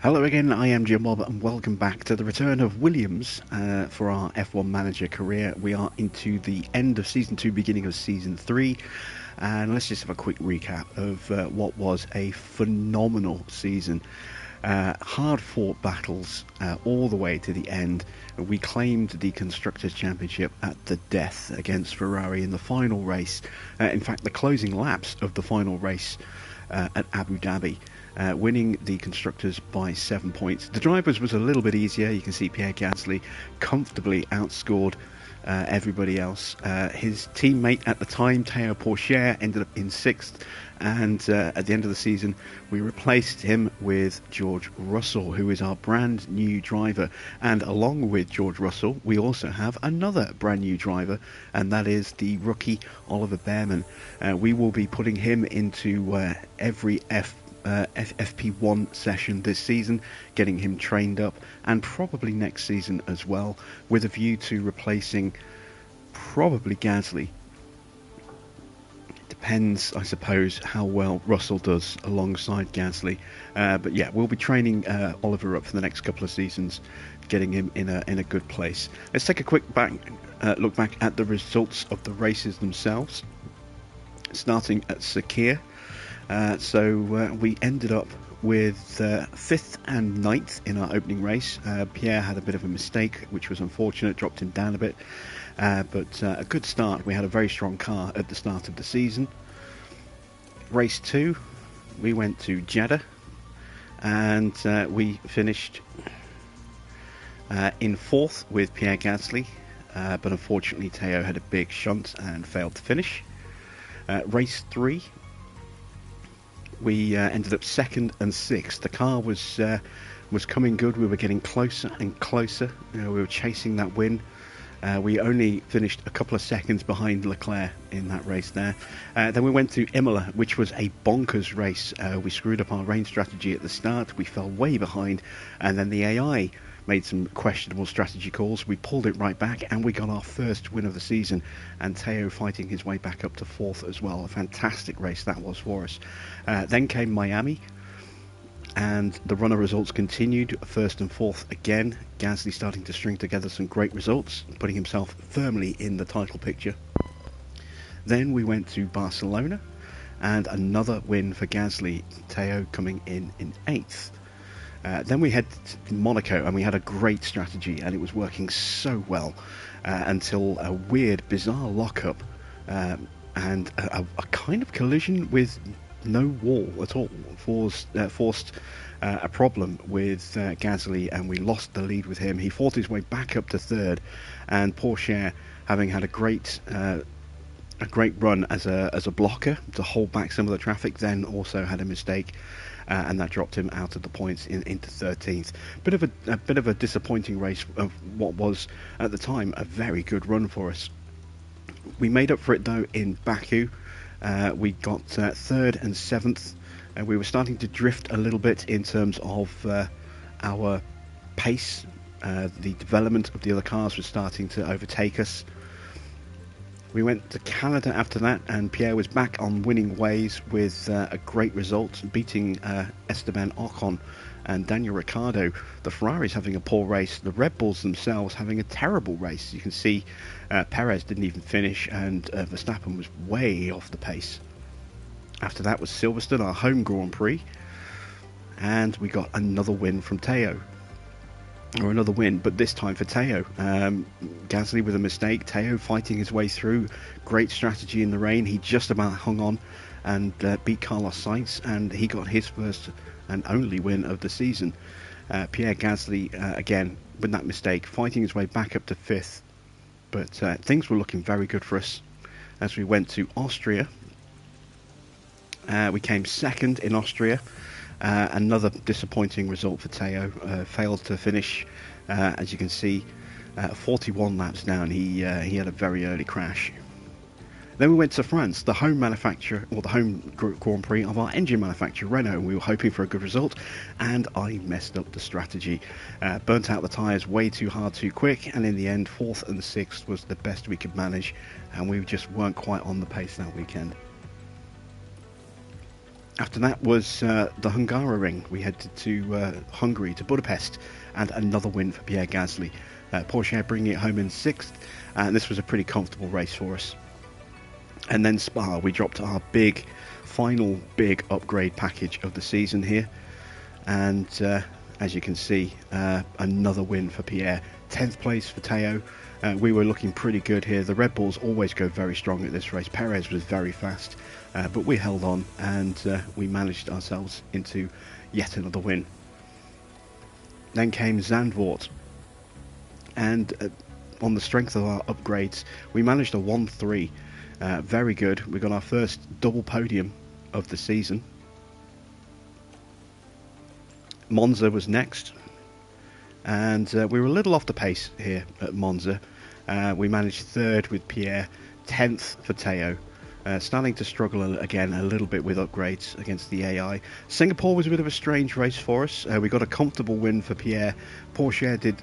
Hello again, I am Jim Bob and welcome back to the return of Williams for our F1 Manager career. We are into the end of Season 2, beginning of Season 3, and let's just have a quick recap of what was a phenomenal season. Hard-fought battles all the way to the end. We claimed the Constructors' Championship at the death against Ferrari in the final race. In fact, the closing laps of the final race at Abu Dhabi. Winning the constructors by 7 points. The drivers was a little bit easier. You can see Pierre Gasly comfortably outscored everybody else. His teammate at the time, Théo Pourchaire, ended up in 6th, and at the end of the season we replaced him with George Russell, who is our brand new driver. And along with George Russell we also have another brand new driver, and that is the rookie Oliver Bearman. We will be putting him into every FP1 session this season, getting him trained up, and probably next season as well, with a view to replacing probably Gasly. Depends, I suppose, how well Russell does alongside Gasly. But yeah, we'll be training Oliver up for the next couple of seasons, getting him in a good place. Let's take a quick look back at the results of the races themselves, starting at Sakir. So we ended up with 5th and 9th in our opening race. Pierre had a bit of a mistake, which was unfortunate, dropped him down a bit. But a good start. We had a very strong car at the start of the season. Race 2, we went to Jeddah, and we finished in 4th with Pierre Gasly. But unfortunately Théo had a big shunt and failed to finish. Race 3, we ended up 2nd and 6th. The car was coming good. We were getting closer and closer. We were chasing that win. We only finished a couple of seconds behind Leclerc in that race there. Then we went to Imola, which was a bonkers race. We screwed up our rain strategy at the start. We fell way behind, and then the AI made some questionable strategy calls. We pulled it right back, and we got our first win of the season, and Théo fighting his way back up to 4th as well. A fantastic race that was for us. Then came Miami, and the runner results continued. 1st and 4th again. Gasly starting to string together some great results, putting himself firmly in the title picture. Then we went to Barcelona, and another win for Gasly, Théo coming in 8th. Then we head to Monaco, and we had a great strategy, and it was working so well until a weird, bizarre lockup and a kind of collision with no wall at all forced a problem with Gasly, and we lost the lead with him. He fought his way back up to 3rd, and Pourchaire, having had a great run as a blocker to hold back some of the traffic, then also had a mistake, and that dropped him out of the points into 13th. Bit of a disappointing race of what was at the time a very good run for us. We made up for it though in Baku. We got 3rd and 7th, and we were starting to drift a little bit in terms of our pace. The development of the other cars was starting to overtake us. We went to Canada after that, and Pierre was back on winning ways with a great result, beating Esteban Ocon and Daniel Ricciardo. The Ferraris having a poor race, the Red Bulls themselves having a terrible race. You can see Perez didn't even finish, and Verstappen was way off the pace. After that was Silverstone, our home Grand Prix, and we got another win from Théo. Or another win, but this time for Théo. Gasly with a mistake, Théo fighting his way through. Great strategy in the rain. He just about hung on and beat Carlos Sainz, and he got his first and only win of the season. Pierre Gasly, again, with that mistake, fighting his way back up to 5th. But things were looking very good for us as we went to Austria. We came 2nd in Austria. Another disappointing result for Théo. Failed to finish, as you can see, 41 laps down. He had a very early crash. Then we went to France, the home manufacturer, or the home Grand Prix of our engine manufacturer, Renault. We were hoping for a good result, and I messed up the strategy. Burnt out the tyres way too hard, too quick, and in the end, 4th and 6th was the best we could manage, and we just weren't quite on the pace that weekend. After that was the Hungaroring. We headed to Hungary, to Budapest, and another win for Pierre Gasly. Porsche bringing it home in 6th, and this was a pretty comfortable race for us. And then Spa, we dropped our final big upgrade package of the season here, and as you can see, another win for Pierre. 10th place for Teo. We were looking pretty good here. The Red Bulls always go very strong at this race. Perez was very fast, but we held on, and we managed ourselves into yet another win. Then came Zandvoort, and on the strength of our upgrades, we managed a 1-3. Very good. We got our first double podium of the season. Monza was next, and we were a little off the pace here at Monza. We managed 3rd with Pierre, 10th for Teo. Starting to struggle again a little bit with upgrades against the AI. Singapore was a bit of a strange race for us. We got a comfortable win for Pierre. Porsche did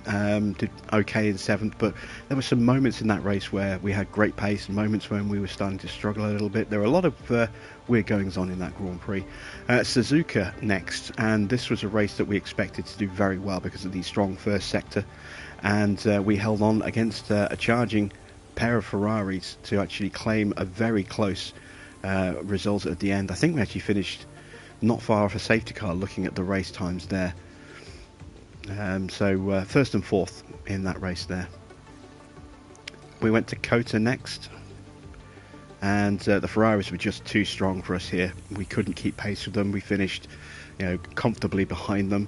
okay in 7th, but there were some moments in that race where we had great pace and moments when we were starting to struggle a little bit. There were a lot of weird goings on in that Grand Prix. Suzuka next, and this was a race that we expected to do very well because of the strong first sector, and we held on against a charging pair of Ferraris to actually claim a very close result at the end. I think we actually finished not far off a safety car looking at the race times there. So 1st and 4th in that race there. We went to Kota next, and the Ferraris were just too strong for us here. We couldn't keep pace with them. We finished comfortably behind them,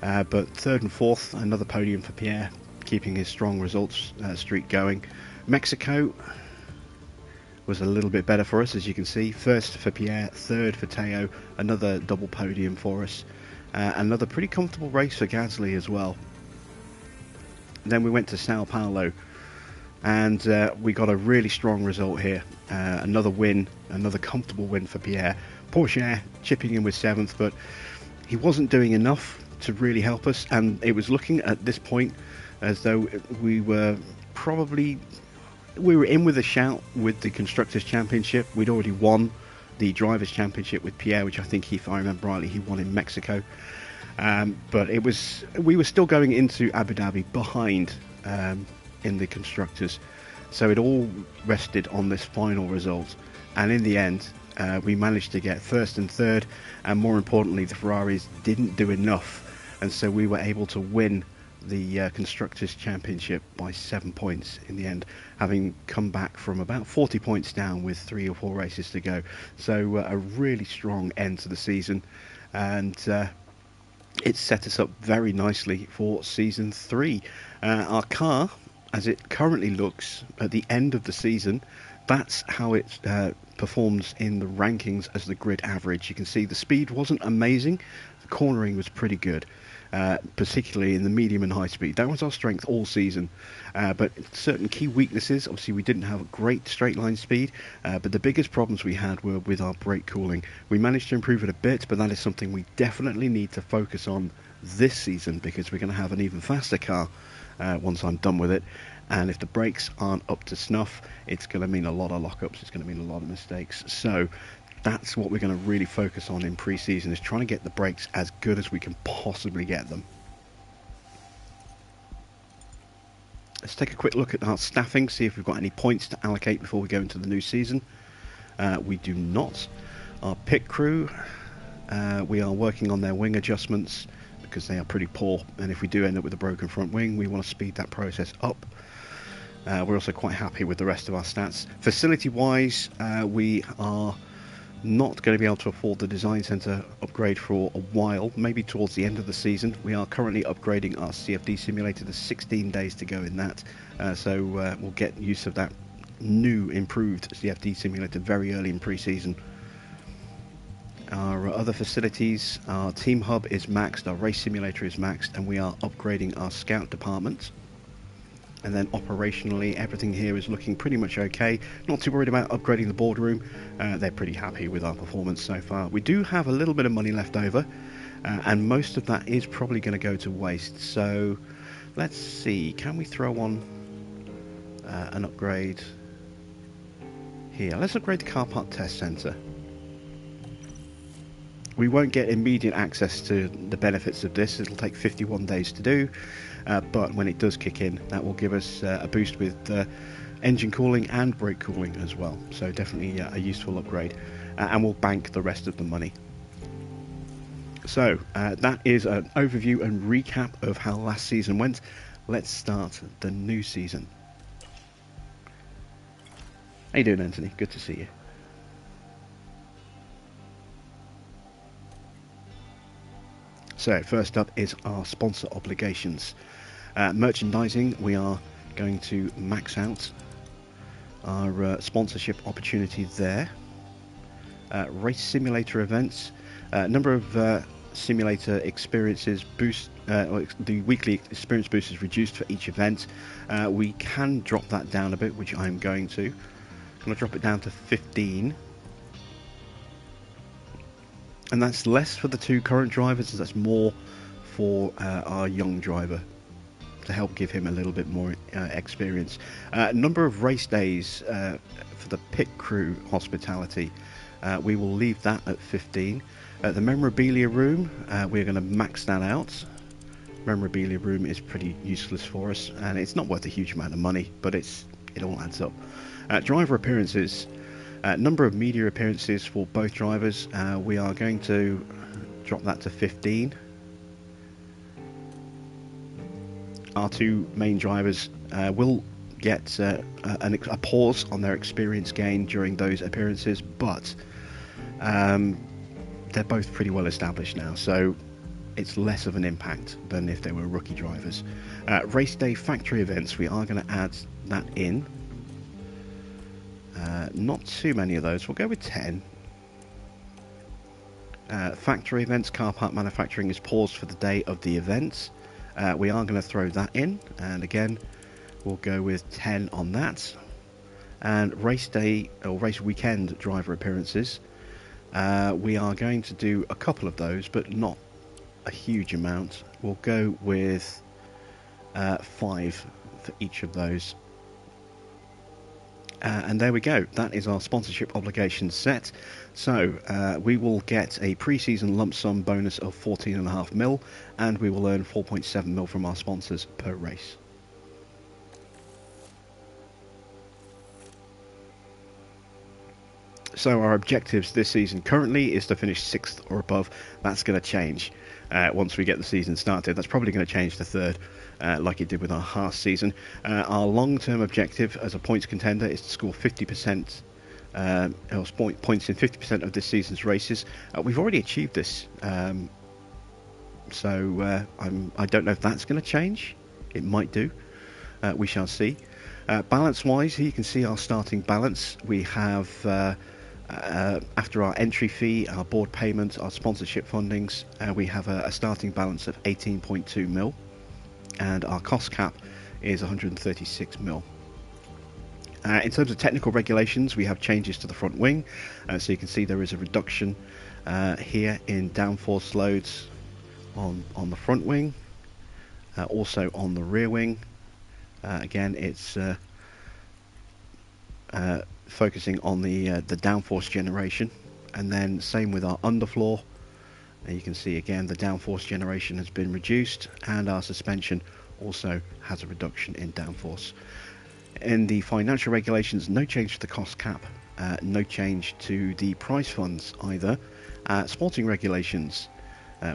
but 3rd and 4th, another podium for Pierre, keeping his strong results streak going. Mexico was a little bit better for us, as you can see. 1st for Pierre, 3rd for Teo, another double podium for us. Another pretty comfortable race for Gasly as well. Then we went to Sao Paulo, and we got a really strong result here. Another win, another comfortable win for Pierre. Porsche chipping in with 7th, but he wasn't doing enough to really help us, and it was looking at this point as though we were in with a shout with the Constructors' Championship. We'd already won the Drivers' Championship with Pierre, which I think, if I remember rightly, he won in Mexico. But we were still going into Abu Dhabi behind in the Constructors. So it all rested on this final result. And in the end, we managed to get 1st and 3rd. And more importantly, the Ferraris didn't do enough. And so we were able to win the Constructors' Championship by 7 points in the end, having come back from about 40 points down with 3 or 4 races to go. So a really strong end to the season, and it set us up very nicely for Season 3. Our car, as it currently looks at the end of the season, that's how it performs in the rankings as the grid average. You can see the speed wasn't amazing, the cornering was pretty good. Particularly in the medium and high speed. That was our strength all season, but certain key weaknesses. Obviously we didn't have great straight line speed, but the biggest problems we had were with our brake cooling. We managed to improve it a bit, but that is something we definitely need to focus on this season, because we're going to have an even faster car once I'm done with it, and if the brakes aren't up to snuff, it's going to mean a lot of lockups, it's going to mean a lot of mistakes. So that's what we're going to really focus on in pre-season, is trying to get the brakes as good as we can possibly get them. Let's take a quick look at our staffing, see if we've got any points to allocate before we go into the new season. We do not. Our pit crew, we are working on their wing adjustments because they are pretty poor, and if we do end up with a broken front wing, we want to speed that process up. We're also quite happy with the rest of our stats. Facility wise, we are not going to be able to afford the design centre upgrade for a while, maybe towards the end of the season. We are currently upgrading our CFD simulator. There's 16 days to go in that, so we'll get use of that new improved CFD simulator very early in pre-season. Our other facilities, our team hub is maxed, our race simulator is maxed, and we are upgrading our scout department. And then operationally, everything here is looking pretty much okay. Not too worried about upgrading the boardroom. They're pretty happy with our performance so far. We do have a little bit of money left over, and most of that is probably going to go to waste. So let's see, can we throw on an upgrade here? Let's upgrade the car park test centre. We won't get immediate access to the benefits of this. It'll take 51 days to do, but when it does kick in, that will give us a boost with engine cooling and brake cooling as well. So definitely a useful upgrade, and we'll bank the rest of the money. So that is an overview and recap of how last season went. Let's start the new season. How you doing, Anthony? Good to see you. So first up is our sponsor obligations. Merchandising, we are going to max out our sponsorship opportunity there. Race simulator events, number of simulator experiences boost, the weekly experience boost is reduced for each event. We can drop that down a bit, which I'm going to. I'm going to drop it down to 15. And that's less for the two current drivers, that's more for our young driver to help give him a little bit more experience. Number of race days for the pit crew hospitality, we will leave that at 15. The memorabilia room, we're going to max that out. Memorabilia room is pretty useless for us, and it's not worth a huge amount of money, but it all adds up. Driver appearances. Number of media appearances for both drivers, we are going to drop that to 15. Our two main drivers will get a pause on their experience gain during those appearances, but they're both pretty well established now, so it's less of an impact than if they were rookie drivers. Race day factory events, we are going to add that in. Not too many of those, we'll go with 10. Factory events, car part manufacturing is paused for the day of the events. We are going to throw that in, and again we'll go with 10 on that. And race day or race weekend driver appearances, we are going to do a couple of those, but not a huge amount. We'll go with 5 for each of those. And there we go, that is our sponsorship obligations set. So we will get a pre-season lump sum bonus of 14.5 mil, and we will earn 4.7 mil from our sponsors per race. So our objectives this season currently is to finish 6th or above. That's going to change once we get the season started. That's probably going to change to 3rd, like it did with our Haas season. Our long-term objective as a points contender is to score 50%, points in 50% of this season's races. We've already achieved this, so I don't know if that's going to change. It might do. We shall see. Balance-wise, here you can see our starting balance. We have, after our entry fee, our board payment, our sponsorship fundings, we have a starting balance of 18.2 mil, and our cost cap is 136 mil. In terms of technical regulations, we have changes to the front wing, so you can see there is a reduction here in downforce loads on the front wing, also on the rear wing. Again, it's focusing on the downforce generation, and then same with our underfloor. And you can see again the downforce generation has been reduced, and our suspension also has a reduction in downforce. In the financial regulations, no change to the cost cap, no change to the prize funds either. Sporting regulations,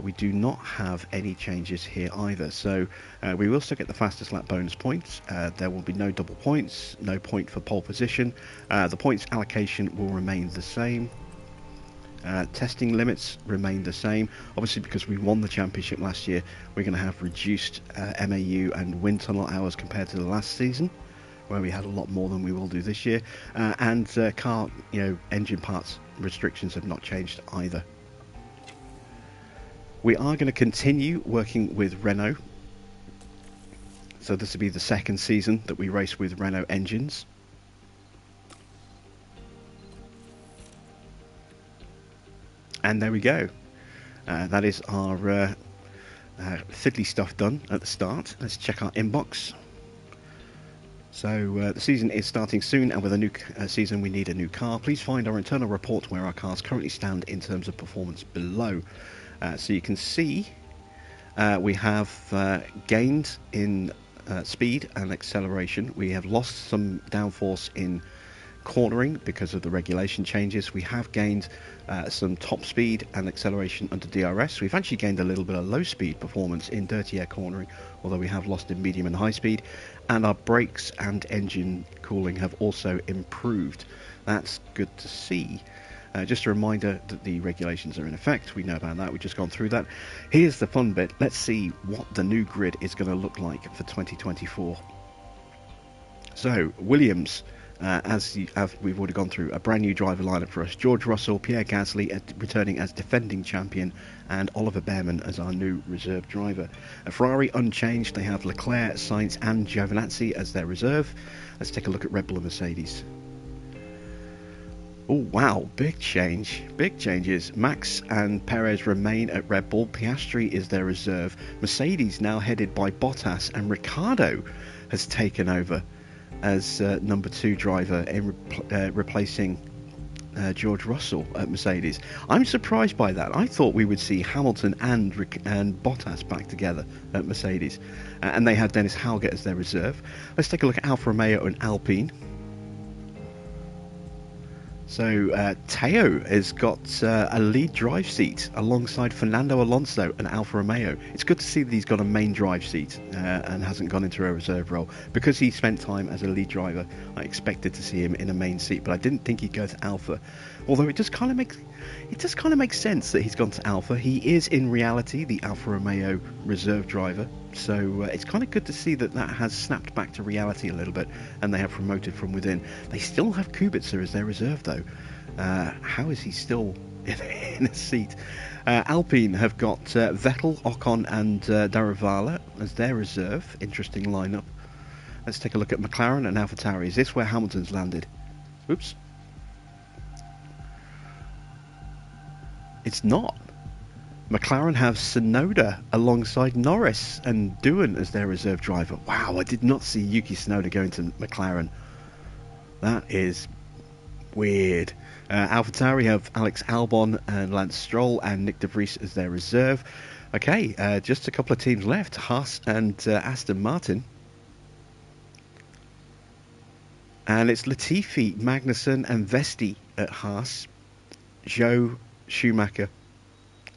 we do not have any changes here either, so we will still get the fastest lap bonus points. There will be no double points, no point for pole position. The points allocation will remain the same. Testing limits remain the same. Obviously, because we won the championship last year, we're going to have reduced MAU and wind tunnel hours compared to the last season, where we had a lot more than we will do this year. And car, engine parts restrictions have not changed either. We are going to continue working with Renault. So this will be the second season that we race with Renault engines. And there we go. That is our fiddly stuff done at the start. Let's check our inbox. So the season is starting soon, and with a new season we need a new car. Please find our internal report where our cars currently stand in terms of performance below. So you can see we have gained in speed and acceleration. We have lost some downforce in cornering because of the regulation changes. We have gained some top speed and acceleration under DRS. We've actually gained a little bit of low speed performance in dirty air cornering, although we have lost in medium and high speed. And our brakes and engine cooling have also improved. That's good to see. Just a reminder that the regulations are in effect. We know about that. We've just gone through that. Here's the fun bit. Let's see what the new grid is going to look like for 2024. So, Williams, as we've already gone through, a brand new driver lineup for us. George Russell, Pierre Gasly returning as defending champion, and Oliver Behrman as our new reserve driver. Ferrari unchanged. They have Leclerc, Sainz and Giovinazzi as their reserve. Let's take a look at Red Bull and Mercedes. Oh wow, big change, big changes. Max and Perez remain at Red Bull. Piastri is their reserve. Mercedes now headed by Bottas, and Ricciardo has taken over as number 2 driver in replacing George Russell at Mercedes. I'm surprised by that. I thought we would see Hamilton and Bottas back together at Mercedes, and they had Dennis Hauger as their reserve. Let's take a look at Alfa Romeo and Alpine. So Teo has got a lead drive seat alongside Fernando Alonso and Alfa Romeo. It's good to see that he's got a main drive seat and hasn't gone into a reserve role. Because he spent time as a lead driver, I expected to see him in a main seat, but I didn't think he'd go to Alfa. Although it just kind of makes sense that he's gone to Alfa. He is in reality the Alfa Romeo reserve driver. So it's kind of good to see that has snapped back to reality a little bit, and they have promoted from within. They still have Kubica as their reserve, though. How is he still in a seat? Alpine have got Vettel, Ocon and Daravala as their reserve. Interesting lineup. Let's take a look at McLaren and AlphaTauri. Is this where Hamilton's landed? Oops. It's not. McLaren have Tsunoda alongside Norris and Doohan as their reserve driver. Wow, I did not see Yuki Tsunoda going to McLaren. That is weird. AlphaTauri have Alex Albon and Lance Stroll and Nick De Vries as their reserve. Okay, just a couple of teams left. Haas and Aston Martin. And it's Latifi, Magnussen and Vesti at Haas. Joe Schumacher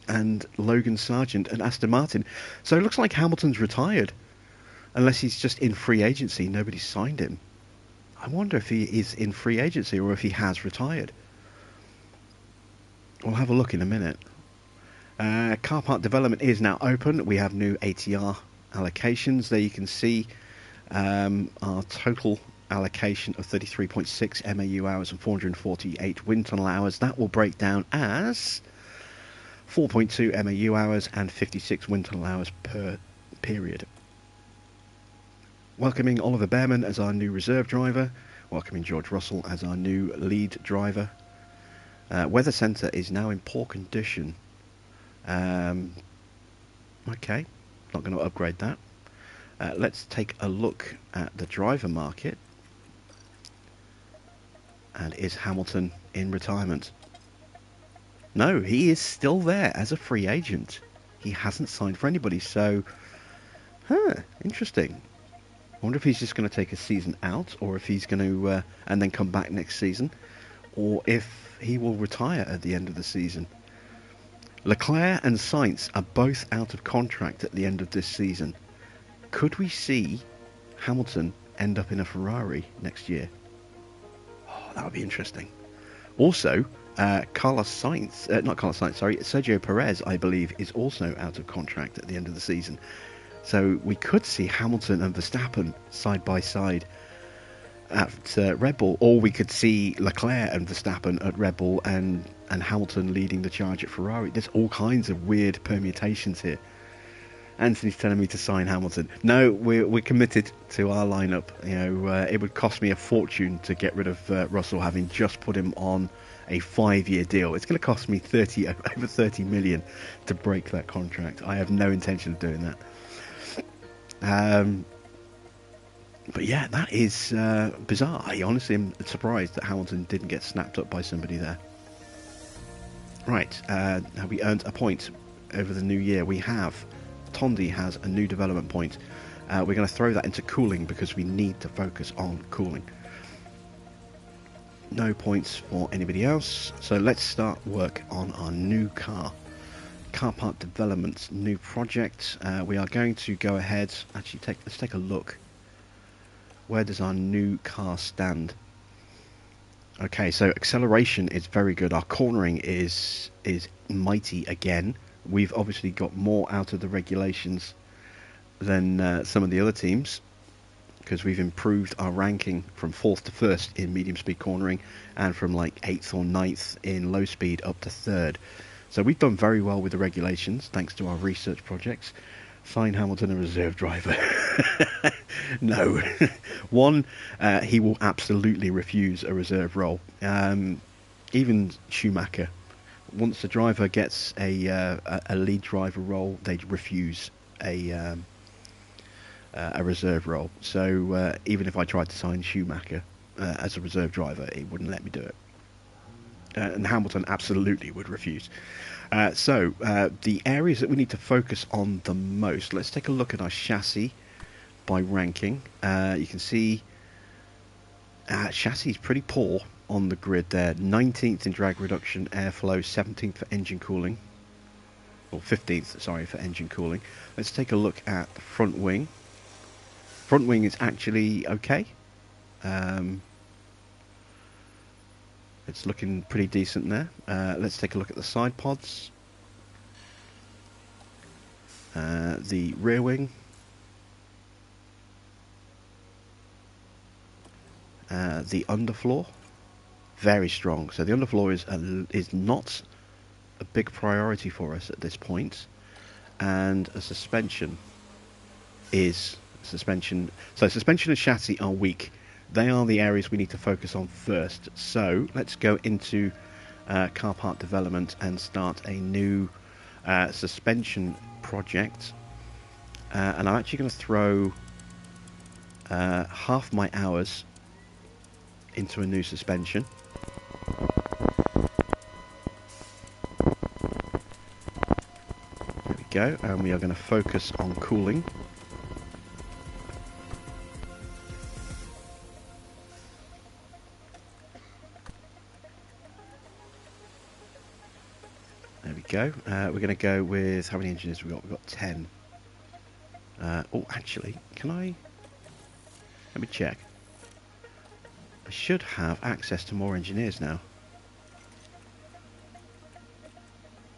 and Logan Sargent and Aston Martin. So it looks like Hamilton's retired, unless he's just in free agency. Nobody's signed him. I wonder if he is in free agency or if he has retired. We'll have a look in a minute. Car park development is now open. We have new ATR allocations. There you can see our total allocation of 33.6 MAU hours and 448 wind tunnel hours. That will break down as 4.2 MAU hours and 56 wind tunnel hours per period. Welcoming Oliver Behrman as our new reserve driver. Welcoming George Russell as our new lead driver. Weather centre is now in poor condition. Okay, not going to upgrade that. Let's take a look at the driver market. And is Hamilton in retirement? No, he is still there as a free agent. He hasn't signed for anybody, so... interesting. I wonder if he's just going to take a season out, or if he's going to... and then come back next season, or if he will retire at the end of the season. Leclerc and Sainz are both out of contract at the end of this season. Could we see Hamilton end up in a Ferrari next year? Oh, that would be interesting. Also, Sergio Perez, I believe, is also out of contract at the end of the season. So we could see Hamilton and Verstappen side by side at Red Bull, or we could see Leclerc and Verstappen at Red Bull and Hamilton leading the charge at Ferrari. There's all kinds of weird permutations here. Anthony's telling me to sign Hamilton. No, we're committed to our lineup. It would cost me a fortune to get rid of Russell, having just put him on a 5-year deal. It's going to cost me over 30 million to break that contract. I have no intention of doing that. But yeah, that is bizarre. I honestly am surprised that Hamilton didn't get snapped up by somebody there. Right, have we earned a point over the new year? We have. Tondi has a new development point. We're going to throw that into cooling because we need to focus on cooling. No points for anybody else. So let's start work on our new car. Car part development, new project. We are going to go ahead. Actually, let's take a look. Where does our new car stand? Okay, so acceleration is very good. Our cornering is mighty again. We've obviously got more out of the regulations than some of the other teams, because we've improved our ranking from 4th to 1st in medium speed cornering, and from like 8th or 9th in low speed up to 3rd. So we've done very well with the regulations thanks to our research projects. Sign Hamilton a reserve driver. No. One, he will absolutely refuse a reserve role. Even Schumacher, once the driver gets a lead driver role, they refuse a reserve role. So even if I tried to sign Schumacher as a reserve driver, he wouldn't let me do it. And Hamilton absolutely would refuse. So the areas that we need to focus on the most, let's take a look at our chassis by ranking. You can see chassis is pretty poor on the grid there. 19th in drag reduction, airflow, 17th for engine cooling, or 15th, sorry, for engine cooling. Let's take a look at the front wing. Front wing is actually okay. It's looking pretty decent there. Let's take a look at the side pods. The rear wing. The underfloor. Very strong. So the underfloor is not a big priority for us at this point. And a suspension is suspension. So suspension and chassis are weak. They are the areas we need to focus on first. So let's go into car part development and start a new suspension project. And I'm actually going to throw half my hours into a new suspension. There we go. And we are going to focus on cooling. There we go. We're going to go with, how many engineers have we got? We've got 10. Oh, actually, let me check. I should have access to more engineers now.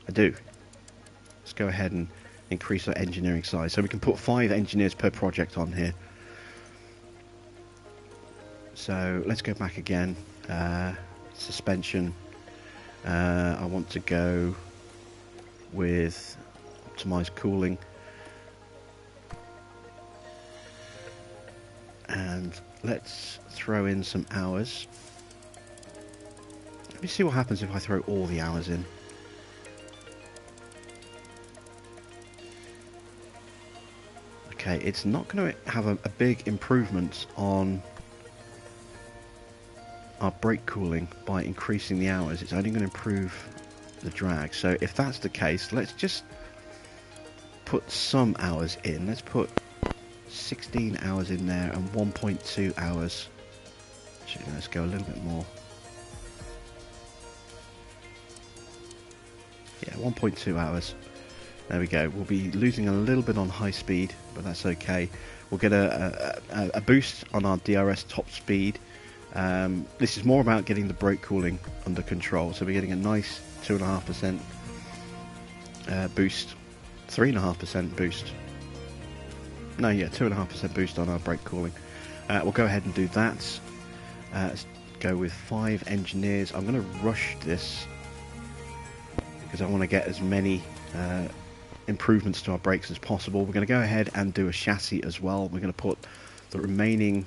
I do. Let's go ahead and increase our engineering size. So we can put 5 engineers per project on here. So let's go back again. Suspension. I want to go with optimized cooling. And let's throw in some hours. Let me see what happens if I throw all the hours in. Okay, it's not going to have a big improvement on our brake cooling by increasing the hours. It's only going to improve the drag. So if that's the case, let's just put some hours in. Let's put 16 hours in there and 1.2 hours. Actually, let's go a little bit more. Yeah, 1.2 hours. There we go. We'll be losing a little bit on high speed, but that's okay. We'll get a boost on our DRS top speed. This is more about getting the brake cooling under control. So we're getting a nice 2.5% boost, 3.5% boost. No, yeah, 2.5% boost on our brake cooling. We'll go ahead and do that. Let's go with 5 engineers. I'm going to rush this because I want to get as many improvements to our brakes as possible. We're going to go ahead and do a chassis as well. We're going to put the remaining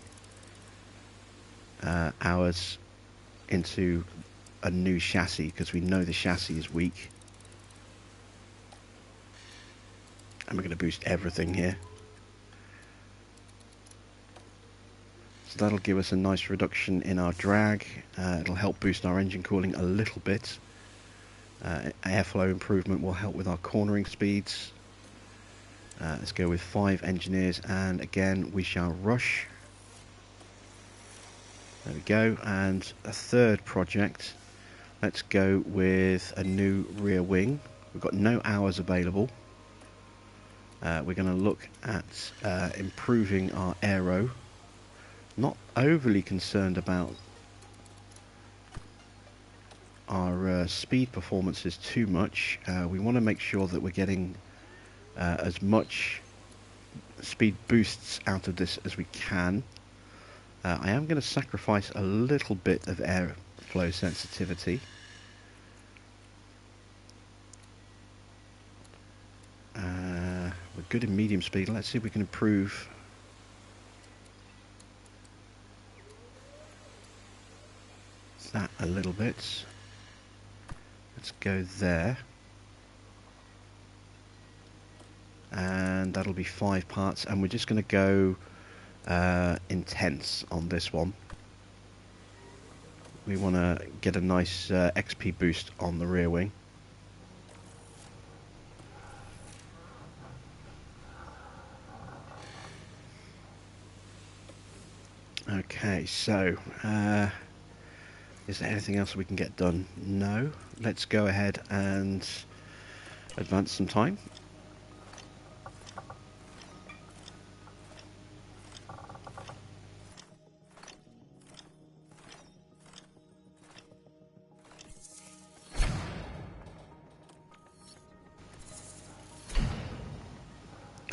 hours into a new chassis because we know the chassis is weak. And we're going to boost everything here. So that'll give us a nice reduction in our drag. It'll help boost our engine cooling a little bit. Airflow improvement will help with our cornering speeds. Let's go with 5 engineers, and again we shall rush. There we go. And a third project, let's go with a new rear wing. We've got no hours available. We're going to look at improving our aero. Not overly concerned about our speed performances too much. We want to make sure that we're getting as much speed boosts out of this as we can. I am going to sacrifice a little bit of airflow sensitivity. We're good in medium speed. Let's see if we can improve that a little bit. Let's go there. And that'll be 5 parts, and we're just going to go intense on this one. We want to get a nice XP boost on the rear wing. Okay, so is there anything else we can get done? No. Let's go ahead and advance some time.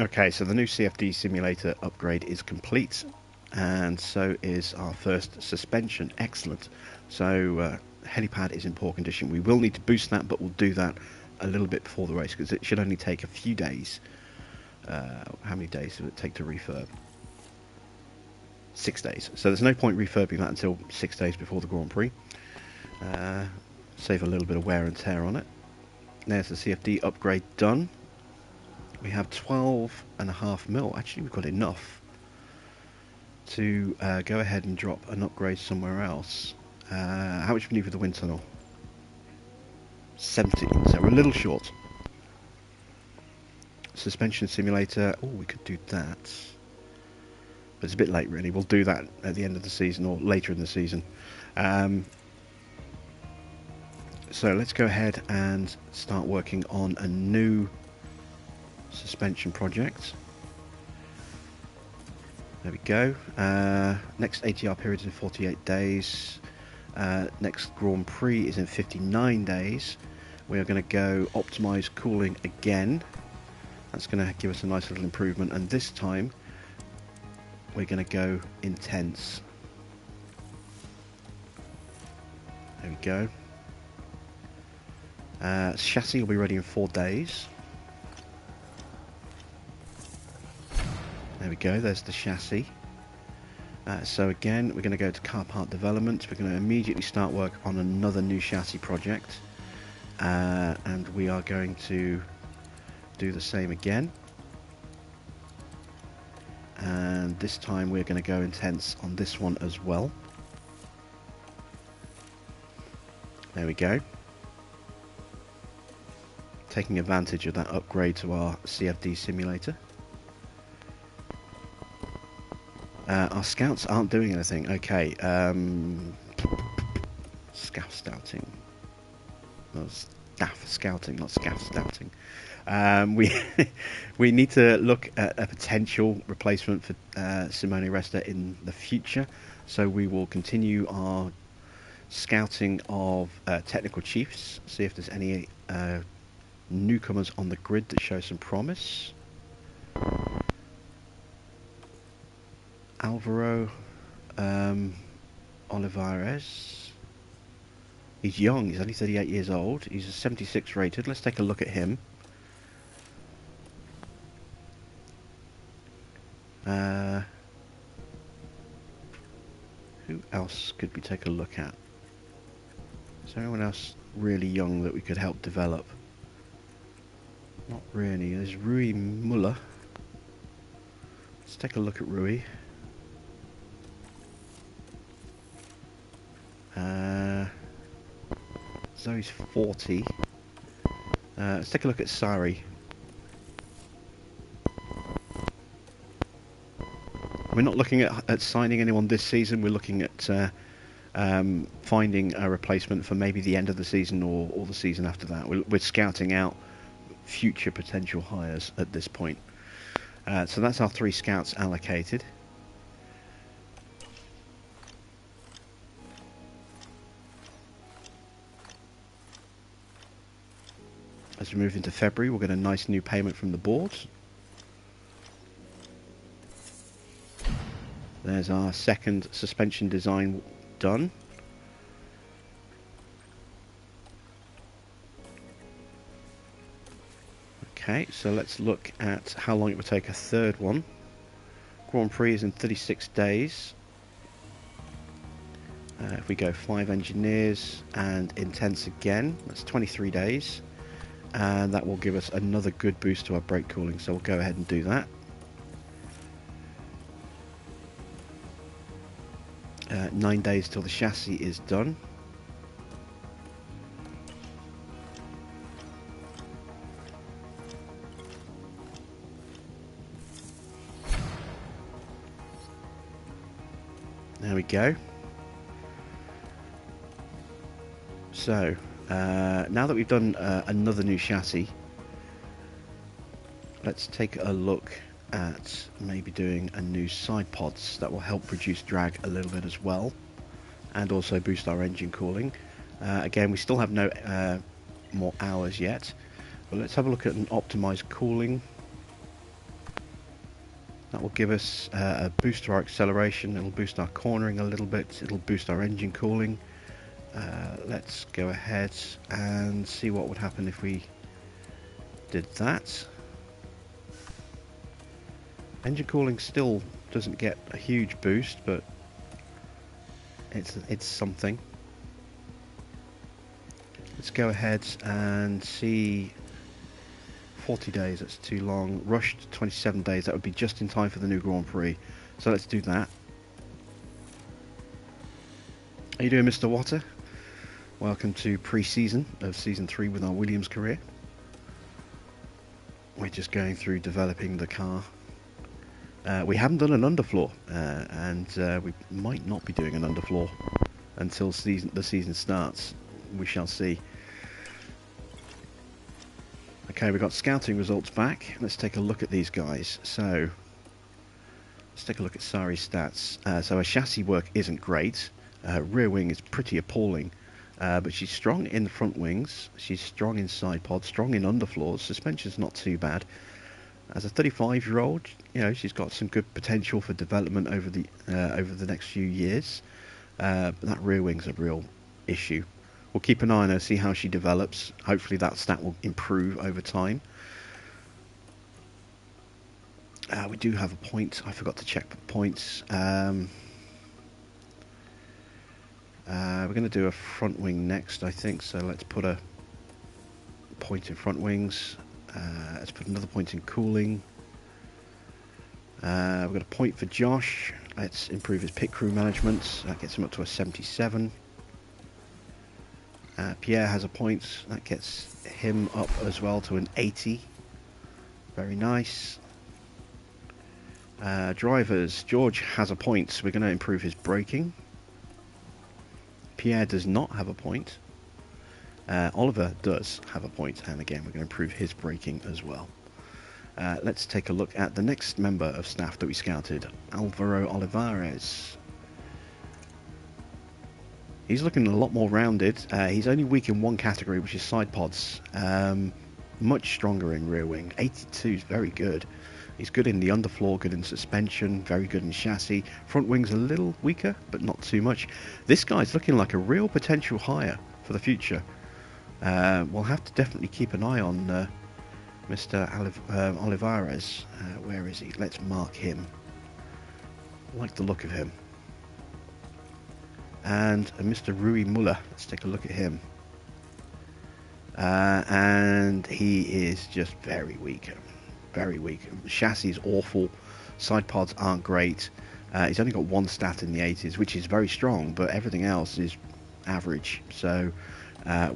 Okay, so the new CFD simulator upgrade is complete, and so is our first suspension. Excellent. So helipad is in poor condition. We will need to boost that, but we'll do that a little bit before the race because it should only take a few days. How many days will it take to refurb? 6 days. So there's no point refurbing that until 6 days before the Grand Prix. Save a little bit of wear and tear on it. There's the CFD upgrade done. We have 12.5 mil. Actually, we've got enough to go ahead and drop an upgrade somewhere else. How much do we need for the wind tunnel? 17, so we're a little short. Suspension simulator. Oh, we could do that. But it's a bit late, really. We'll do that at the end of the season or later in the season. So let's go ahead and start working on a new suspension project. There we go. Next ATR period is in 48 days. Next Grand Prix is in 59 days. We are going to go optimize cooling again. That's going to give us a nice little improvement, and this time we're going to go intense. There we go. Chassis will be ready in 4 days. There we go, there's the chassis. So again, we're going to go to car part development. We're going to immediately start work on another new chassis project. And we are going to do the same again. And this time we're going to go intense on this one as well. There we go. Taking advantage of that upgrade to our CFD simulator. Our scouts aren't doing anything. Okay. Scaff scouting. No, staff scouting, not scaff scouting. We need to look at a potential replacement for Simone Resta in the future. So we will continue our scouting of technical chiefs. See if there's any newcomers on the grid that show some promise. Alvaro Olivares. He's young, he's only 38 years old. He's a 76 rated. Let's take a look at him. Who else could we take a look at? Is there anyone else really young that we could help develop? Not really. There's Rui Muller. Let's take a look at Rui. Zoe's 40. Let's take a look at Sari. We're not looking at signing anyone this season. We're looking at finding a replacement for maybe the end of the season or the season after that. We're scouting out future potential hires at this point. So that's our 3 scouts allocated. As we move into February, we'll get a nice new payment from the boards. There's our second suspension design done. Okay, so let's look at how long it would take a third one. Grand Prix is in 36 days. If we go 5 engineers and intense again, that's 23 days. And that will give us another good boost to our brake cooling, so we'll go ahead and do that. 9 days till the chassis is done. There we go. So now that we've done another new chassis, let's take a look at maybe doing a new side pods that will help reduce drag a little bit as well, and also boost our engine cooling. Again, we still have no more hours yet, but let's have a look at an optimized cooling. That will give us a boost to our acceleration. It'll boost our cornering a little bit. It'll boost our engine cooling. Let's go ahead and see what would happen if we did that. Engine cooling still doesn't get a huge boost, but it's something. Let's go ahead and see. 40 days, that's too long. Rushed 27 days, that would be just in time for the new Grand Prix. So let's do that. How you doing, Mr. Water? Welcome to pre-season of Season 3 with our Williams career. We're just going through developing the car. We haven't done an underfloor, and we might not be doing an underfloor until the season starts. We shall see. Okay, we've got scouting results back. Let's take a look at these guys. So, let's take a look at Sari's stats. So her chassis work isn't great. Her rear wing is pretty appalling. But she's strong in the front wings. She's strong in side pods, strong in underfloors. Suspension's not too bad. As a 35-year-old, you know, she's got some good potential for development over the next few years. But that rear wing's a real issue. We'll keep an eye on her, see how she develops. Hopefully that stat will improve over time. We do have a point. I forgot to check the points. We're going to do a front wing next, I think. So let's put a point in front wings. Let's put another point in cooling. We've got a point for Josh. Let's improve his pit crew management. That gets him up to a 77. Pierre has a point. That gets him up as well to an 80. Very nice. Drivers. George has a point. We're going to improve his braking. Pierre does not have a point. Oliver does have a point, and again we're going to improve his braking as well. Let's take a look at the next member of staff that we scouted, Alvaro Olivares. He's looking a lot more rounded. He's only weak in one category, which is side pods. Much stronger in rear wing. 82 is very good. He's good in the underfloor, good in suspension, very good in chassis. Front wing's a little weaker, but not too much. This guy's looking like a real potential hire for the future. We'll have to definitely keep an eye on Mr. Olivares. Where is he? Let's mark him. I like the look of him. And Mr. Rui Muller. Let's take a look at him. And he is just very weak. Very weak. Chassis is awful. Side pods aren't great. He's only got one stat in the 80s, which is very strong, but everything else is average, so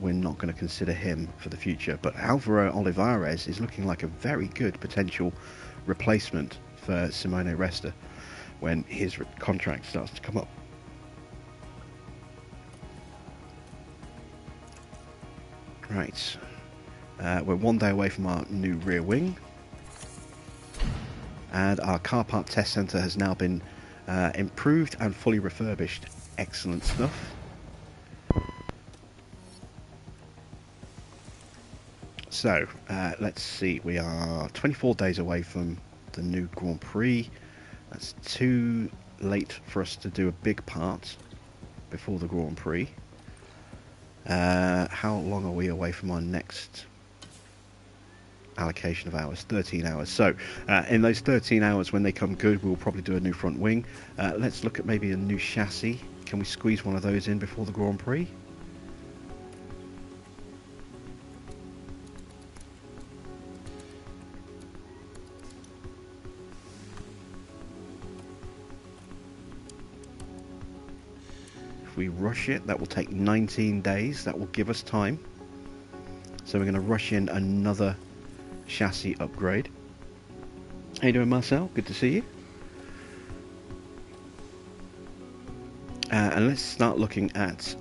we're not going to consider him for the future. But Alvaro Olivares is looking like a very good potential replacement for Simone Resta when his contract starts to come up. Right, we're 1 day away from our new rear wing, and our car park test centre has now been improved and fully refurbished. Excellent stuff. So let's see, we are 24 days away from the new Grand Prix. That's too late for us to do a big part before the Grand Prix. How long are we away from our next allocation of hours? 13 hours. So in those 13 hours, when they come good, we'll probably do a new front wing. Let's look at maybe a new chassis. Can we squeeze one of those in before the Grand Prix? If we rush it, that will take 19 days. That will give us time. So we're going to rush in another chassis upgrade. How you doing, Marcel? Good to see you. And let's start looking at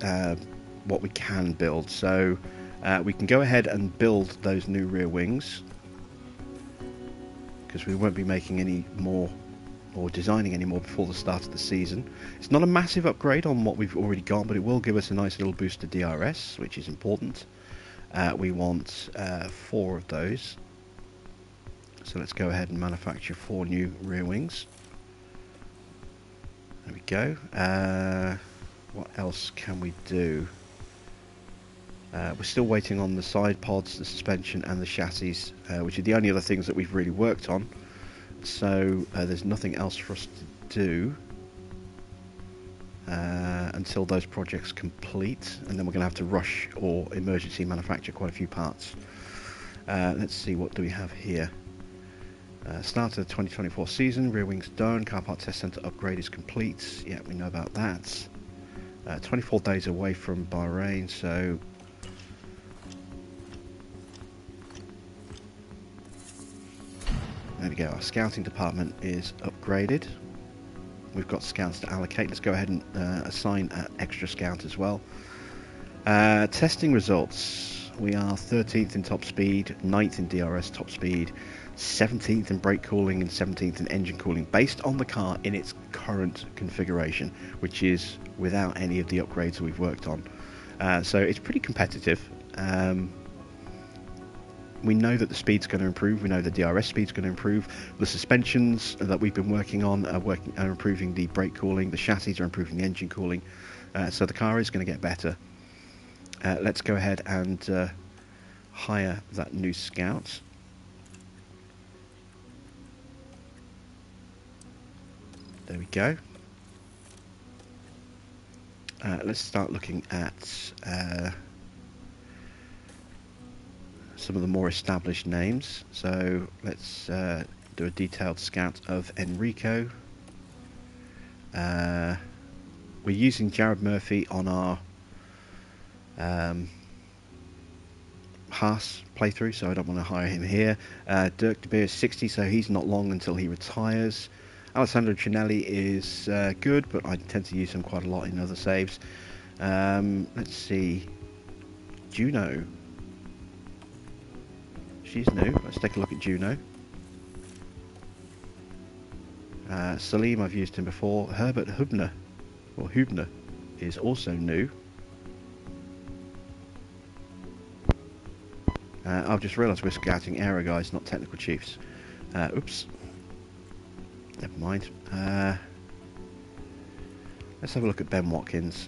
what we can build. So we can go ahead and build those new rear wings, because we won't be making any more or designing any more before the start of the season. It's not a massive upgrade on what we've already got, but it will give us a nice little boost to DRS, which is important. We want 4 of those. So let's go ahead and manufacture 4 new rear wings. There we go. What else can we do? We're still waiting on the side pods, the suspension and the chassis, which are the only other things that we've really worked on. So there's nothing else for us to do until those projects complete, and then we're going to have to rush or emergency manufacture quite a few parts. Let's see, what do we have here? Start of the 2024 season, rear wings done, car park test centre upgrade is complete. Yeah, we know about that. 24 days away from Bahrain, so there we go. Our scouting department is upgraded. We've got scouts to allocate. Let's go ahead and assign an extra scout as well. Testing results. We are 13th in top speed, 9th in DRS top speed, 17th in brake cooling and 17th in engine cooling, based on the car in its current configuration, which is without any of the upgrades we've worked on. So it's pretty competitive. We know that the speed's going to improve. We know the DRS speed's going to improve. The suspensions that we've been working on are improving the brake cooling. The chassis are improving the engine cooling. So the car is going to get better. Let's go ahead and hire that new scout. There we go. Let's start looking at some of the more established names. So let's do a detailed scout of Enrico. We're using Jared Murphy on our Haas playthrough, so I don't want to hire him here. Dirk de Beer is 60, so he's not long until he retires. Alessandro Cinelli is good, but I tend to use him quite a lot in other saves. Let's see. Juno. She's new. Let's take a look at Juno. Salim, I've used him before. Herbert Hubner, or Hubner, is also new. I've just realised we're scouting aero guys, not technical chiefs. Oops. Never mind. Let's have a look at Ben Watkins.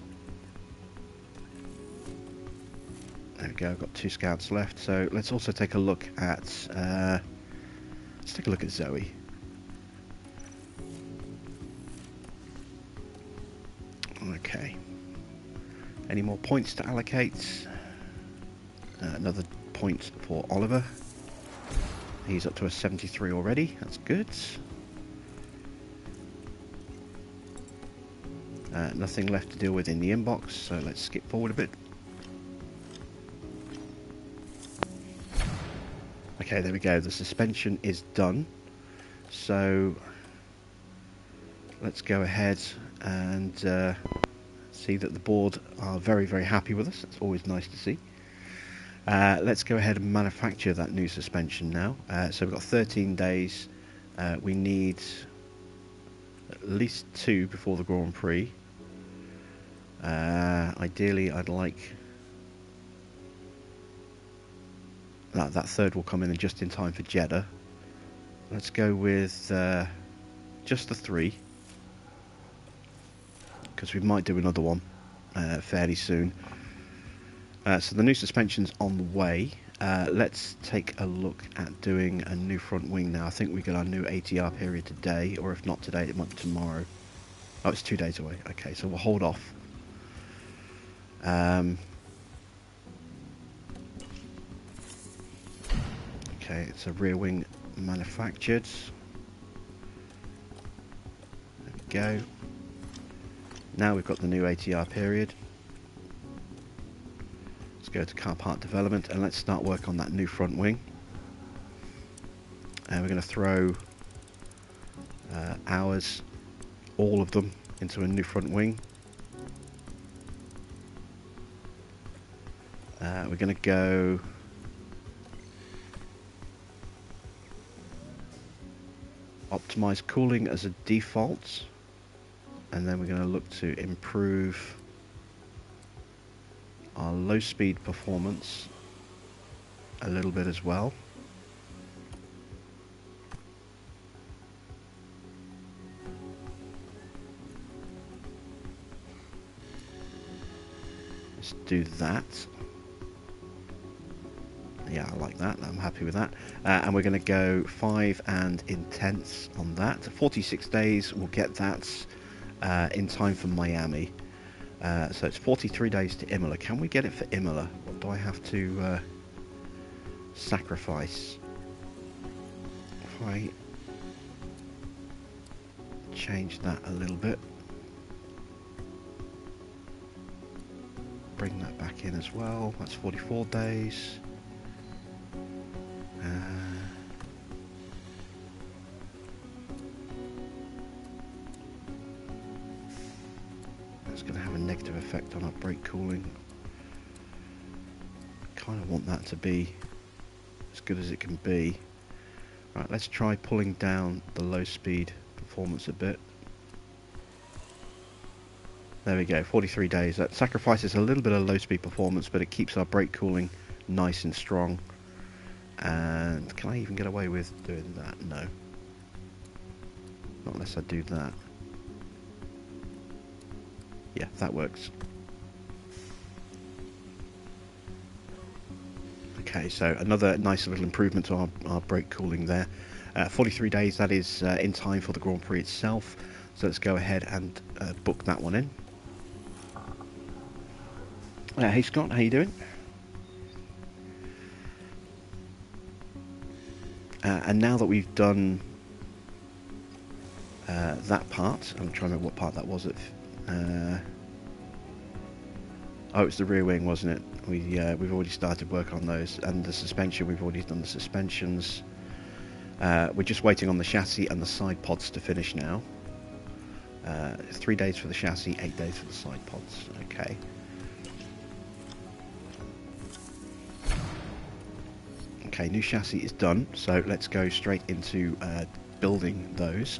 There we go. I've got 2 scouts left. So let's also take a look at Zoe. Okay. Any more points to allocate? Another point for Oliver. He's up to a 73 already. That's good. Nothing left to deal with in the inbox, so let's skip forward a bit. Okay, there we go. The suspension is done. So let's go ahead and see that the board are very, very happy with us. It's always nice to see. Let's go ahead and manufacture that new suspension now. So we've got 13 days. We need at least 2 before the Grand Prix. Ideally, I'd like that third will come in just in time for Jeddah. Let's go with just the 3, because we might do another one fairly soon. So the new suspension's on the way. Let's take a look at doing a new front wing now. I think we got our new ATR period today, or if not today, it might be tomorrow. Oh, it's 2 days away. Okay, so we'll hold off. Okay, it's a rear wing manufactured. There we go. Now we've got the new ATR period. Let's go to car part development and let's start work on that new front wing. And we're going to throw ours, all of them, into a new front wing. We're going to go optimize cooling as a default, and then we're going to look to improve our low speed performance a little bit as well. Let's do that. Yeah, I like that. I'm happy with that. And we're going to go 5 and intense on that. 46 days, we'll get that in time for Miami. So it's 43 days to Imola. Can we get it for Imola? What do I have to sacrifice? If I change that a little bit. Bring that back in as well. That's 44 days. That's going to have a negative effect on our brake cooling. Kind of want that to be as good as it can be. Right, let's try pulling down the low speed performance a bit. There we go, 43 days. That sacrifices a little bit of low speed performance, but it keeps our brake cooling nice and strong. And can I even get away with doing that? No. Not unless I do that. Yeah, that works. Okay, so another nice little improvement to our brake cooling there. 43 days, that is in time for the Grand Prix itself. So let's go ahead and book that one in. Hey Scott, how you doing? And now that we've done that part, I'm trying to remember what part that was. Oh, it's the rear wing, wasn't it? We've already started work on those, and the suspension, we've already done the suspensions. We're just waiting on the chassis and the side pods to finish now. 3 days for the chassis, 8 days for the side pods. Okay. Okay, new chassis is done, so let's go straight into building those.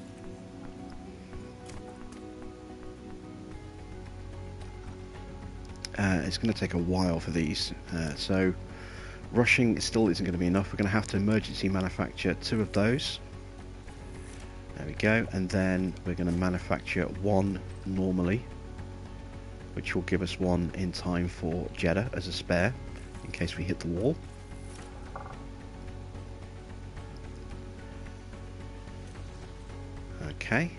It's going to take a while for these, so rushing still isn't going to be enough. We're going to have to emergency manufacture 2 of those. There we go, and then we're going to manufacture 1 normally, which will give us 1 in time for Jeddah as a spare, in case we hit the wall. Okay,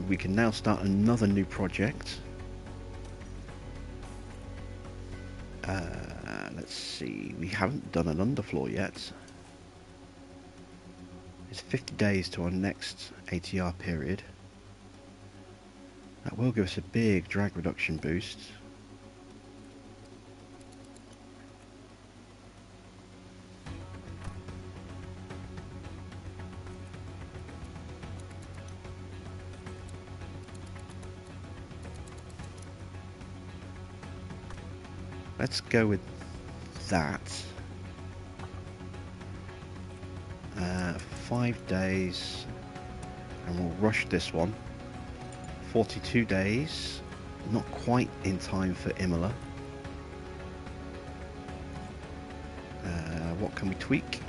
we can now start another new project. Let's see, we haven't done an underfloor yet. It's 50 days to our next ATR period. That will give us a big drag reduction boost. Let's go with that. 5 days, and we'll rush this one. 42 days, not quite in time for Imola. What can we tweak?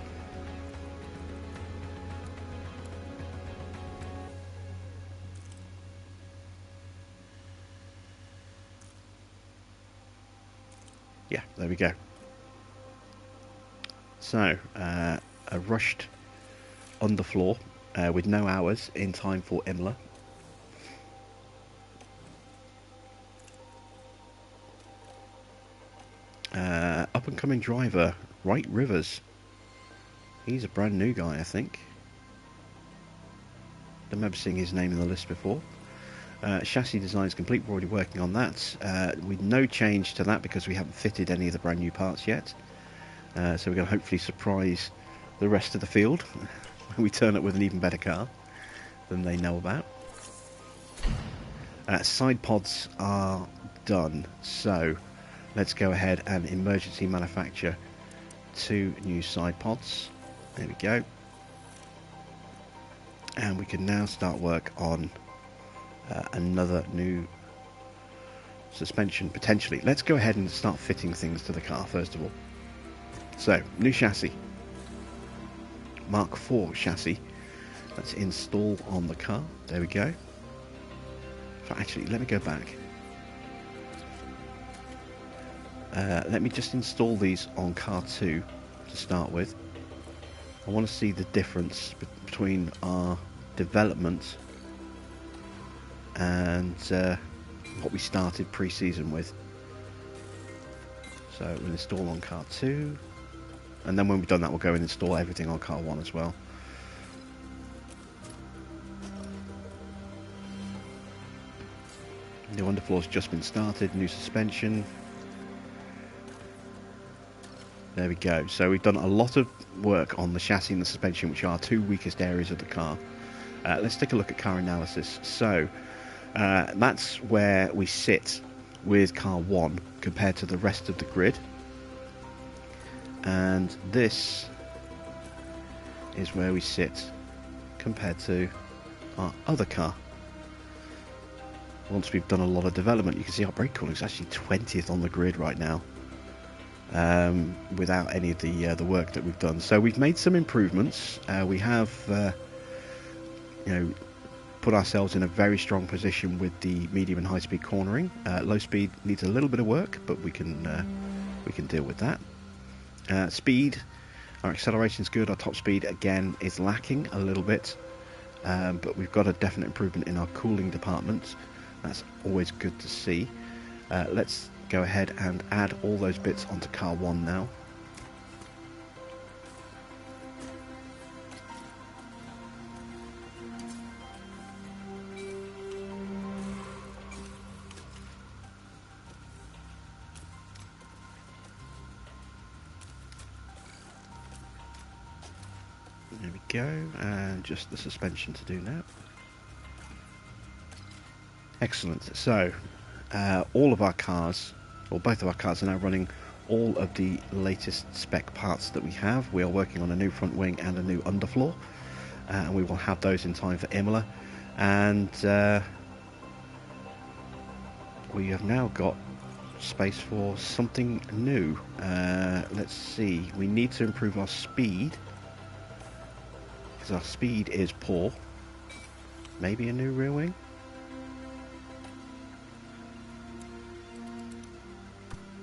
Yeah, there we go. So, a rushed underfloor with no hours in time for Imola. Up and coming driver, Wright Rivers. He's a brand new guy, I think. Don't remember seeing his name in the list before. Chassis design is complete. We're already working on that. With no change to that because we haven't fitted any of the brand new parts yet. So we're going to hopefully surprise the rest of the field when we turn up with an even better car than they know about. Side pods are done, so let's go ahead and emergency manufacture 2 new side pods. There we go. And we can now start work on another new suspension potentially. Let's go ahead and start fitting things to the car first of all. So, new chassis, Mark IV chassis. Let's install on the car. There we go. Actually, let me go back. Let me just install these on car 2 to start with. I want to see the difference between our development and what we started pre-season with. So we'll install on car 2, and then when we've done that we'll go and install everything on car 1 as well. New underfloor's just been started, new suspension. There we go. So we've done a lot of work on the chassis and the suspension, which are our 2 weakest areas of the car. Let's take a look at car analysis. So that's where we sit with car 1 compared to the rest of the grid. And this is where we sit compared to our other car. Once we've done a lot of development, you can see our brake cooling is actually 20th on the grid right now, without any of the work that we've done. So we've made some improvements. We have put ourselves in a very strong position with the medium and high speed cornering. Low speed needs a little bit of work, but we can deal with that. Speed, our acceleration is good. Our top speed again is lacking a little bit, but we've got a definite improvement in our cooling department. That's always good to see. Let's go ahead and add all those bits onto car 1 now. There we go, and just the suspension to do now. Excellent. So all of our cars, or both of our cars, are now running all of the latest spec parts that we have. We are working on a new front wing and a new underfloor, and we will have those in time for Imola. And we have now got space for something new. Let's see, we need to improve our speed, because our speed is poor. Maybe a new rear wing?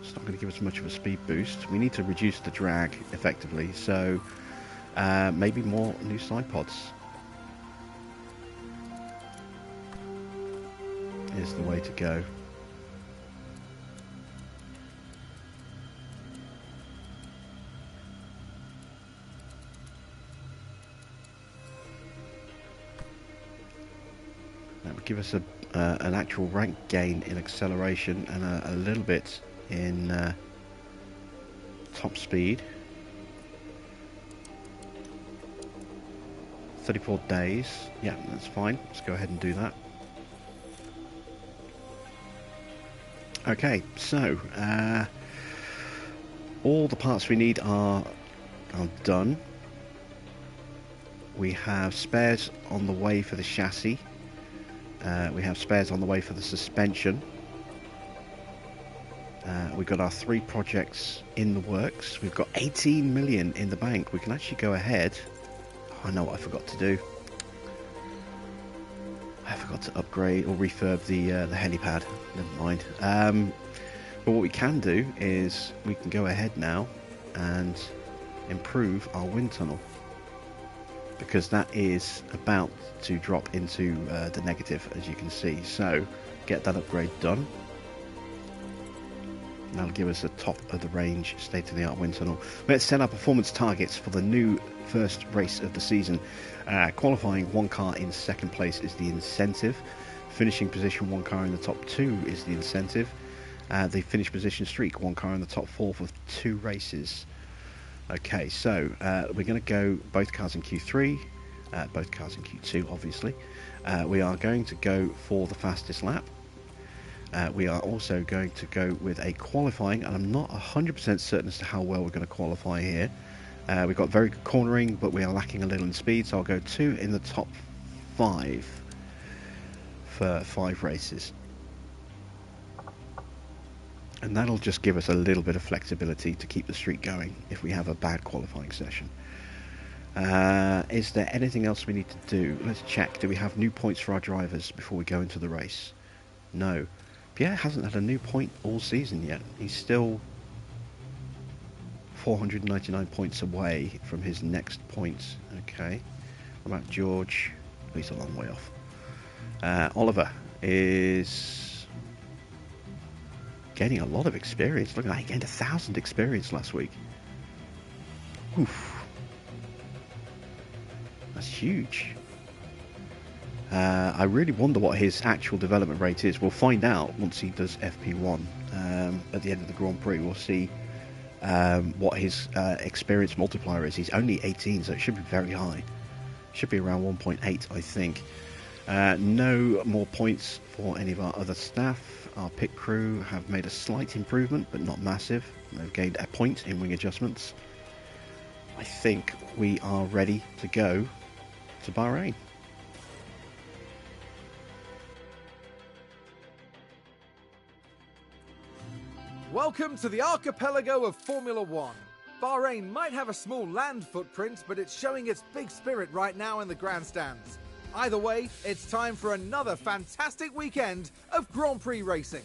It's not going to give us much of a speed boost. We need to reduce the drag effectively, so maybe more new side pods is the way to go. There will give us an actual rank gain in acceleration and a little bit in top speed. 34 days. Yeah, that's fine. Let's go ahead and do that. Okay, so all the parts we need are done. We have spares on the way for the chassis. We have spares on the way for the suspension. We've got our 3 projects in the works. We've got 18 million in the bank. We can actually go ahead. Oh, I know what I forgot to do. I forgot to upgrade or refurb the helipad. Never mind. But what we can do is we can go ahead now and improve our wind tunnel, because that is about to drop into the negative, as you can see. So get that upgrade done. That'll give us a top of the range state-of-the-art wind tunnel. Let's set our performance targets for the new first race of the season. Qualifying 1 car in second place is the incentive. Finishing position 1 car in the top 2 is the incentive. The finish position streak 1 car in the top 4 for 2 races. Okay, so we're going to go both cars in Q3, both cars in Q2 obviously. We are going to go for the fastest lap. We are also going to go with a qualifying, and I'm not 100% certain as to how well we're going to qualify here. We've got very good cornering, but we are lacking a little in speed, so I'll go 2 in the top 5 for 5 races. And that'll just give us a little bit of flexibility to keep the streak going if we have a bad qualifying session. Is there anything else we need to do? Let's check. Do we have new points for our drivers before we go into the race? No. Pierre hasn't had a new point all season yet. He's still 499 points away from his next point. Okay. What about George? He's a long way off. Oliver is gaining a lot of experience. Look at that, he gained 1,000 experience last week. Oof. That's huge. I really wonder what his actual development rate is. We'll find out once he does FP1 at the end of the Grand Prix. We'll see what his experience multiplier is. He's only 18, so it should be very high. Should be around 1.8, I think. No more points for any of our other staff. Our pit crew have made a slight improvement, but not massive. They've gained a point in wing adjustments. I think we are ready to go to Bahrain. Welcome to the archipelago of Formula One. Bahrain might have a small land footprint, but it's showing its big spirit right now in the grandstands. Either way, it's time for another fantastic weekend of Grand Prix racing.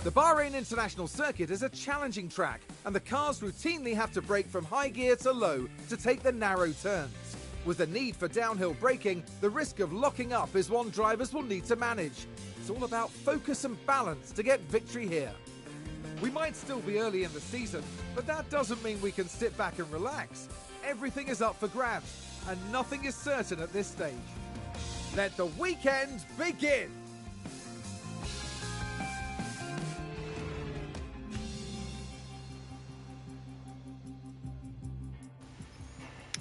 The Bahrain International Circuit is a challenging track, and the cars routinely have to brake from high gear to low to take the narrow turns. With the need for downhill braking, the risk of locking up is one drivers will need to manage. It's all about focus and balance to get victory here. We might still be early in the season, but that doesn't mean we can sit back and relax. Everything is up for grabs, and nothing is certain at this stage. Let the weekend begin!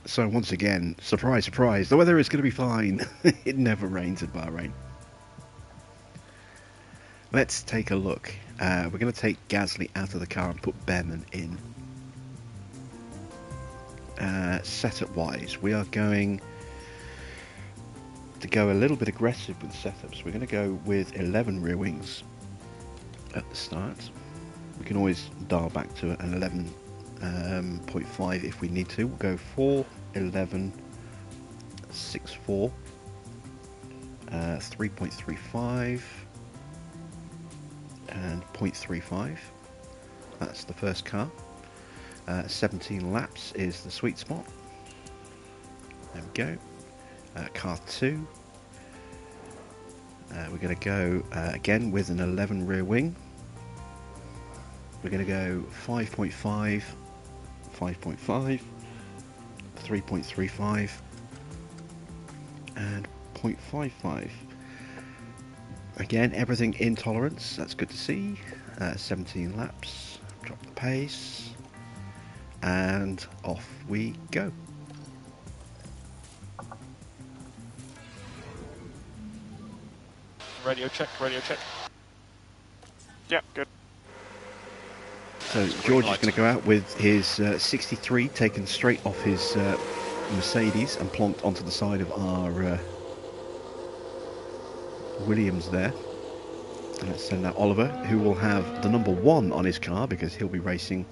So once again, surprise, surprise, the weather is going to be fine. It never rains at Bahrain. Let's take a look. We're going to take Gasly out of the car and put Behrman in. Setup wise, we are going to go a little bit aggressive with setups. We're going to go with 11 rear wings at the start. We can always dial back to an 11.5 if we need to. We'll go 4, 11, 6, 4, 3.35 and 0.35. That's the first car. 17 laps is the sweet spot. There we go. Car 2. We're going to go again with an 11 rear wing. We're going to go 5.5, 5.5, 3.35 and 0.55. Again, everything in tolerance, that's good to see. 17 laps, drop the pace, and off we go. Radio check, radio check. Yeah, good. So George is going to go out with his 63 taken straight off his Mercedes and plonked onto the side of our Williams there. And let's send out Oliver, who will have the number 1 on his car because he'll be racing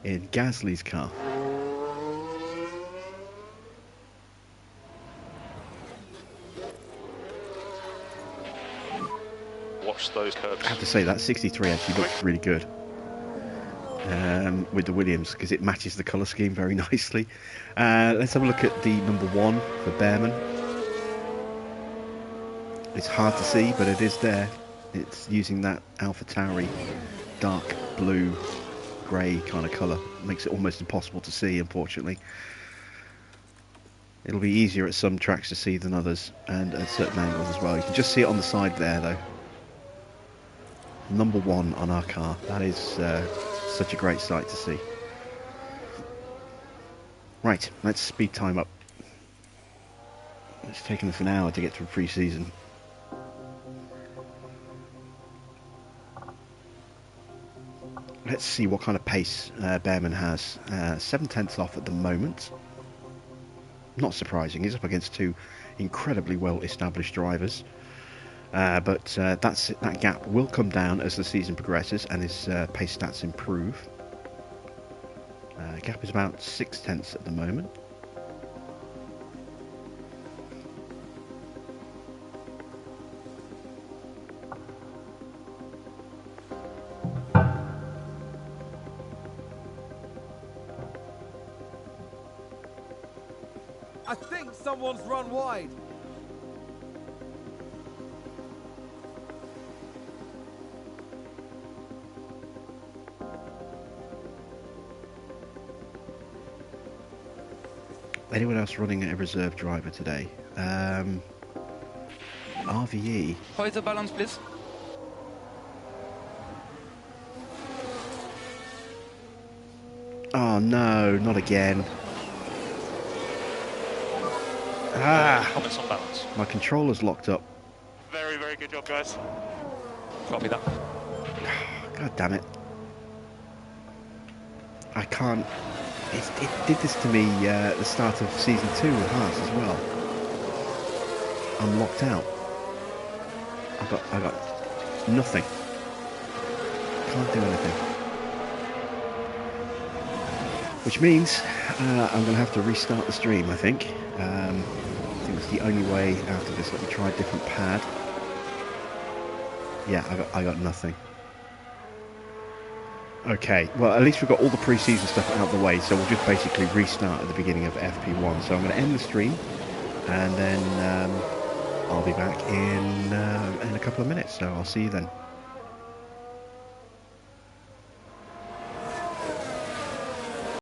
in Gasly's car. Watch those curves. I have to say that 63 actually looks really good with the Williams because it matches the colour scheme very nicely. Let's have a look at the number 1 for Behrman. It's hard to see, but it is there. It's using that Alpha Tauri dark blue grey kind of colour. Makes it almost impossible to see, unfortunately. It'll be easier at some tracks to see than others, and at certain angles as well. You can just see it on the side there though. Number 1 on our car. That is such a great sight to see. Right, let's speed time up. It's taken us an hour to get through pre-season. Let's see what kind of pace Behrman has. 7/10 off at the moment. Not surprising. He's up against 2 incredibly well-established drivers. But that gap will come down as the season progresses and his pace stats improve. Gap is about 6/10 at the moment. I think someone's run wide. Anyone else running a reserve driver today? RVE. Hold the balance, please. Oh no, not again. Comments on balance. My controller's locked up. Very, very good job, guys. Copy that. God damn it. I can't... It did this to me at the start of Season 2 with Haas as well. I'm locked out. I got nothing. Can't do anything. Which means I'm going to have to restart the stream, I think. I think it's the only way out of this. Let me try a different pad. Yeah, I got nothing. Okay, well at least we've got all the pre-season stuff out of the way, so we'll just basically restart at the beginning of FP1. So I'm going to end the stream, and then I'll be back in a couple of minutes, so I'll see you then.